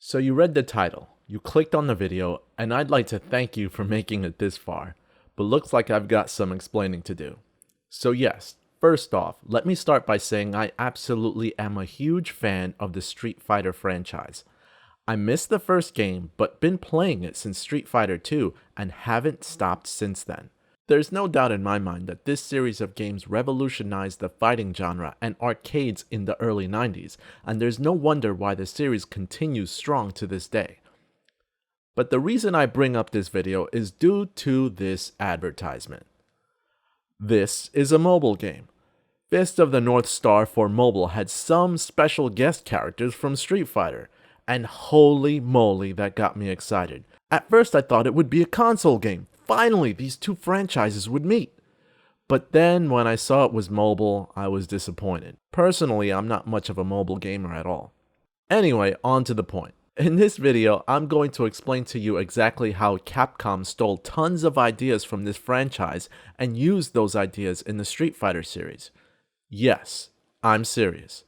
So you read the title, you clicked on the video, and I'd like to thank you for making it this far, but looks like I've got some explaining to do. So yes, first off, let me start by saying I absolutely am a huge fan of the Street Fighter franchise. I missed the first game, but been playing it since Street Fighter 2 and haven't stopped since then. There's no doubt in my mind that this series of games revolutionized the fighting genre and arcades in the early 90s, and there's no wonder why the series continues strong to this day. But the reason I bring up this video is due to this advertisement. This is a mobile game. Fist of the North Star for mobile had some special guest characters from Street Fighter, and holy moly, that got me excited. At first I thought it would be a console game. Finally, these two franchises would meet. But then when I saw it was mobile, I was disappointed. Personally, I'm not much of a mobile gamer at all. Anyway, on to the point. In this video, I'm going to explain to you exactly how Capcom stole tons of ideas from this franchise and used those ideas in the Street Fighter series. Yes, I'm serious.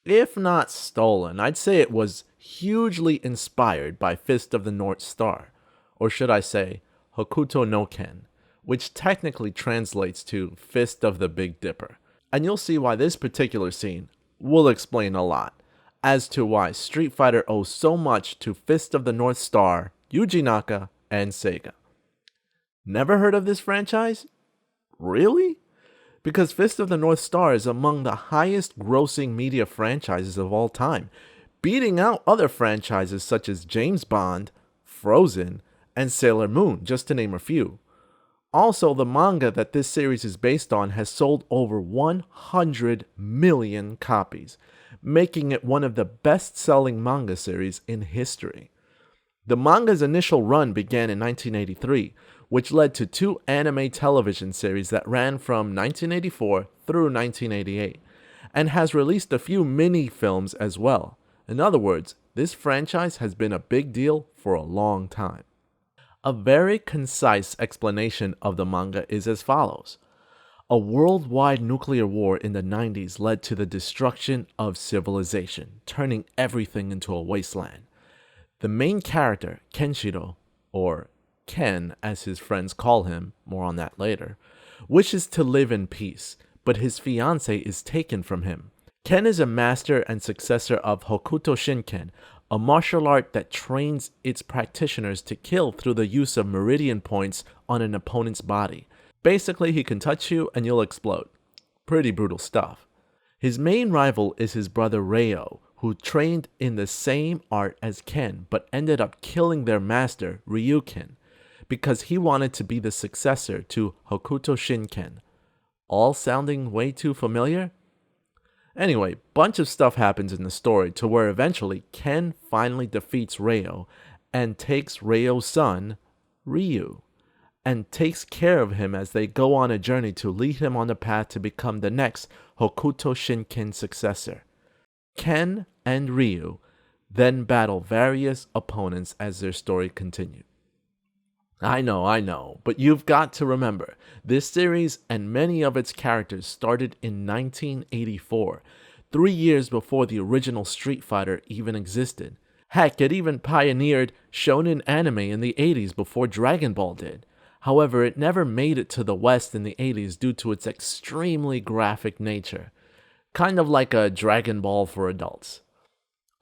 If not stolen, I'd say it was hugely inspired by Fist of the North Star. Or should I say, Hokuto no Ken, which technically translates to Fist of the Big Dipper. And you'll see why this particular scene will explain a lot as to why Street Fighter owes so much to Fist of the North Star, Yuji Naka, and Sega. Never heard of this franchise? Really? Because Fist of the North Star is among the highest grossing media franchises of all time, beating out other franchises such as James Bond, Frozen, and Sailor Moon, just to name a few. Also, the manga that this series is based on has sold over 100 million copies, making it one of the best-selling manga series in history. The manga's initial run began in 1983, which led to two anime television series that ran from 1984 through 1988, and has released a few mini-films as well. In other words, this franchise has been a big deal for a long time. A very concise explanation of the manga is as follows. A worldwide nuclear war in the 90s led to the destruction of civilization, turning everything into a wasteland. The main character, Kenshiro, or Ken as his friends call him, more on that later, wishes to live in peace, but his fiancée is taken from him. Ken is a master and successor of Hokuto Shinken, a martial art that trains its practitioners to kill through the use of meridian points on an opponent's body. Basically, he can touch you and you'll explode. Pretty brutal stuff. His main rival is his brother Ryo, who trained in the same art as Ken but ended up killing their master, Ryuken, because he wanted to be the successor to Hokuto Shinken. All sounding way too familiar? Anyway, bunch of stuff happens in the story to where eventually Ken finally defeats Ryo and takes Ryo's son, Ryu, and takes care of him as they go on a journey to lead him on the path to become the next Hokuto Shinken successor. Ken and Ryu then battle various opponents as their story continues. I know, but you've got to remember, this series and many of its characters started in 1984, 3 years before the original Street Fighter even existed. Heck, it even pioneered shonen anime in the 80s before Dragon Ball did. However, it never made it to the West in the 80s due to its extremely graphic nature. Kind of like a Dragon Ball for adults.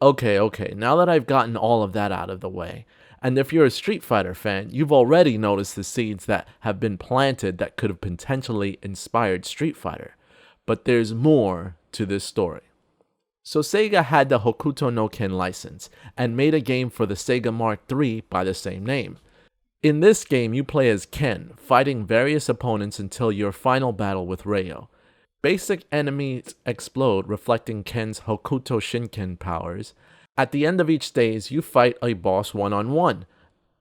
Okay, now that I've gotten all of that out of the way, and if you're a Street Fighter fan, you've already noticed the seeds that have been planted that could have potentially inspired Street Fighter. But there's more to this story. So Sega had the Hokuto no Ken license, and made a game for the Sega Mark III by the same name. In this game, you play as Ken, fighting various opponents until your final battle with Ryo. Basic enemies explode, reflecting Ken's Hokuto Shinken powers. At the end of each stage, you fight a boss one-on-one,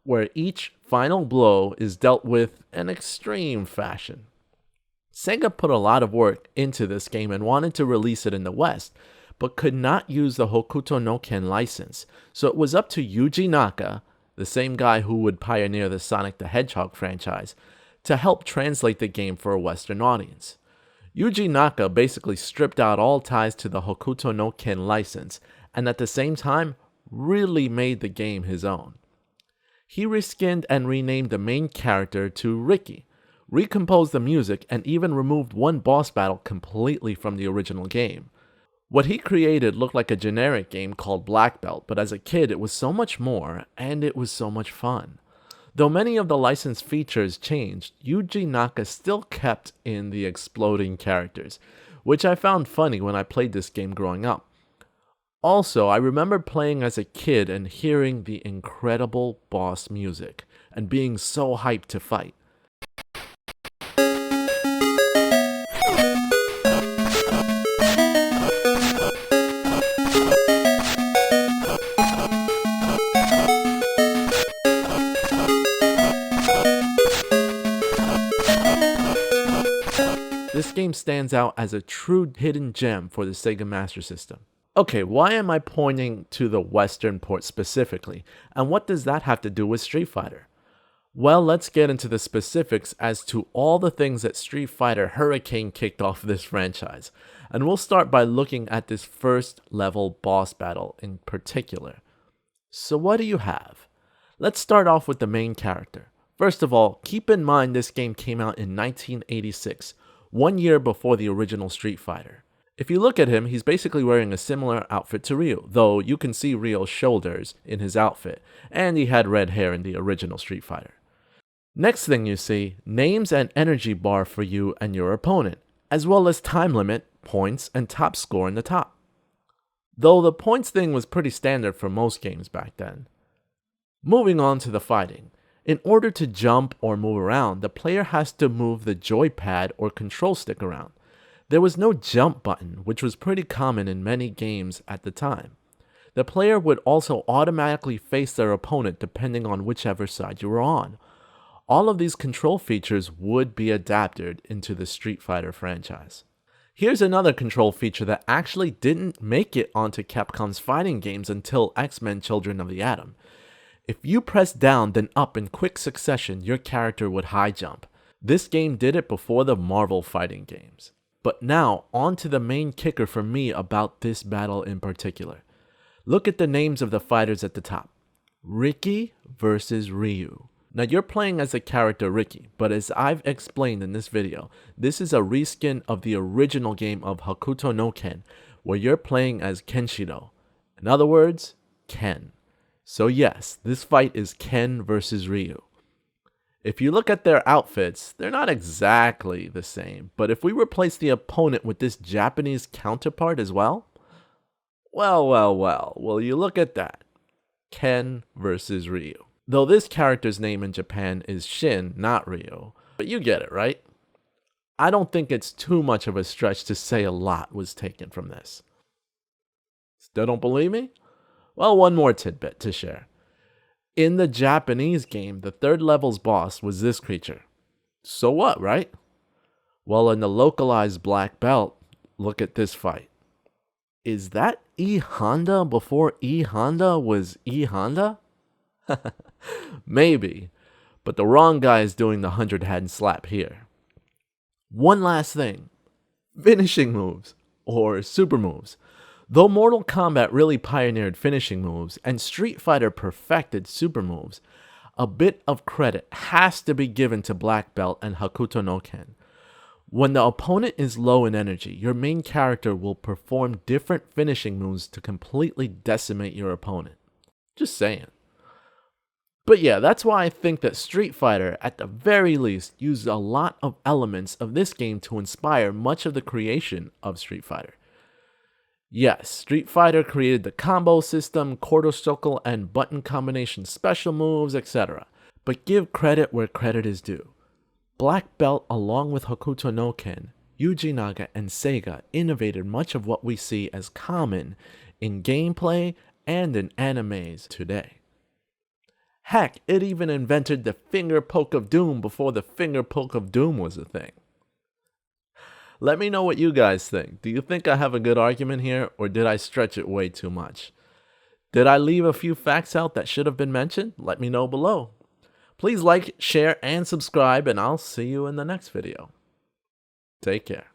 where each final blow is dealt with in extreme fashion. Sega put a lot of work into this game and wanted to release it in the West, but could not use the Hokuto no Ken license, so it was up to Yuji Naka, the same guy who would pioneer the Sonic the Hedgehog franchise, to help translate the game for a Western audience. Yuji Naka basically stripped out all ties to the Hokuto no Ken license, and at the same time, really made the game his own. He reskinned and renamed the main character to Ricky, recomposed the music, and even removed one boss battle completely from the original game. What he created looked like a generic game called Black Belt, but as a kid it was so much more, and it was so much fun. Though many of the licensed features changed, Yuji Naka still kept in the exploding characters, which I found funny when I played this game growing up. Also, I remember playing as a kid and hearing the incredible boss music, and being so hyped to fight. This game stands out as a true hidden gem for the Sega Master System. Okay, why am I pointing to the Western port specifically, and what does that have to do with Street Fighter? Well, let's get into the specifics as to all the things that Street Fighter Hurricane kicked off this franchise, and we'll start by looking at this first level boss battle in particular. So what do you have? Let's start off with the main character. First of all, keep in mind this game came out in 1986, 1 year before the original Street Fighter. If you look at him, he's basically wearing a similar outfit to Ryu, though you can see Ryu's shoulders in his outfit, and he had red hair in the original Street Fighter. Next thing you see, names and energy bar for you and your opponent, as well as time limit, points, and top score in the top. Though the points thing was pretty standard for most games back then. Moving on to the fighting. In order to jump or move around, the player has to move the joypad or control stick around. There was no jump button, which was pretty common in many games at the time. The player would also automatically face their opponent depending on whichever side you were on. All of these control features would be adapted into the Street Fighter franchise. Here's another control feature that actually didn't make it onto Capcom's fighting games until X-Men Children of the Atom. If you press down then up in quick succession, your character would high jump. This game did it before the Marvel fighting games. But now, on to the main kicker for me about this battle in particular. Look at the names of the fighters at the top. Ricky versus Ryu. Now you're playing as the character Ricky, but as I've explained in this video, this is a reskin of the original game of Hokuto no Ken, where you're playing as Kenshiro. In other words, Ken. So yes, this fight is Ken versus Ryu. If you look at their outfits, they're not exactly the same, but if we replace the opponent with this Japanese counterpart as well, well, you look at that. Ken versus Ryu. Though this character's name in Japan is Shin, not Ryu, but you get it, right? I don't think it's too much of a stretch to say a lot was taken from this. Still don't believe me? Well, one more tidbit to share. In the Japanese game, the third level's boss was this creature. So what, right? Well, in the localized Black Belt, look at this fight. Is that E Honda before E Honda was E Honda? Maybe, but the wrong guy is doing the 100-hand slap here. One last thing. Finishing moves, or super moves. Though Mortal Kombat really pioneered finishing moves, and Street Fighter perfected super moves, a bit of credit has to be given to Black Belt and Hokuto no Ken. When the opponent is low in energy, your main character will perform different finishing moves to completely decimate your opponent. Just saying. But yeah, that's why I think that Street Fighter, at the very least, used a lot of elements of this game to inspire much of the creation of Street Fighter. Yes, Street Fighter created the combo system, quarter circle and button combination special moves, etc. But give credit where credit is due. Black Belt, along with Hokuto no Ken, Yuji Naka, and Sega innovated much of what we see as common in gameplay and in animes today. Heck, it even invented the finger poke of doom before the finger poke of doom was a thing. Let me know what you guys think. Do you think I have a good argument here, or did I stretch it way too much? Did I leave a few facts out that should have been mentioned? Let me know below. Please like, share, and subscribe, and I'll see you in the next video. Take care.